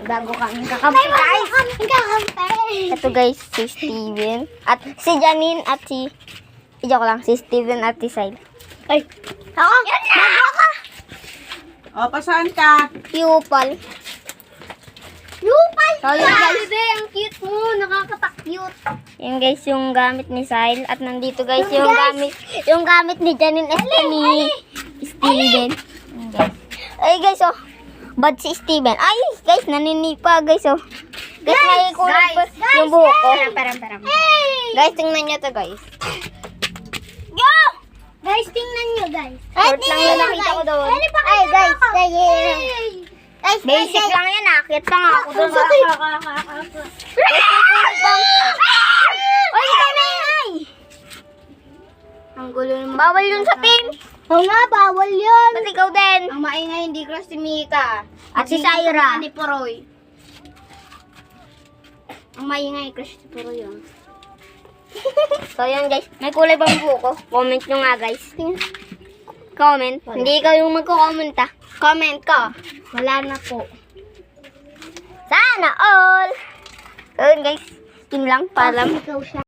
Bago kami kakampi, guys. Ito guys, si Steven. At si Janine at si... Joke lang, si Steven at si Sile. Ay! Ako! Bago ka! O, pasahan ka? Yupal. Lupal! So, yun guys. Ang cute mo. Nakakatak-cute. Yan guys, yung gamit ni Sile. At nandito guys, yung gamit ni Janine at ni Steven. Yan, guys. Ay guys, oh. Bad si Steven. Ay, guys, naninipa guys, oh. Guys, may kulay pa yung buhok ko. Param. Guys, tingnan nyo to guys. Guys, tingnan nyo, guys. Short lang yung nakita ko doon. Ay, guys. Guys, basic lang yan, akit pa nga ako doon. Ay, ikaw na yun, ay! Ang gulo naman. Bawal yun sa team. Oo nga, bawal yun. Ba't ikaw din? Ang maingay hindi crush si Mika. At si Syra. Ni Poroy. Ang maingay crush si Poroy yun. So yun guys, may kulay bang buko? Comment nyo nga guys. Comment. Hindi ikaw yung magko-comment ah. Comment ka. Wala na po. Sana all. So yun guys, yun lang. Paalam. Ikaw siya.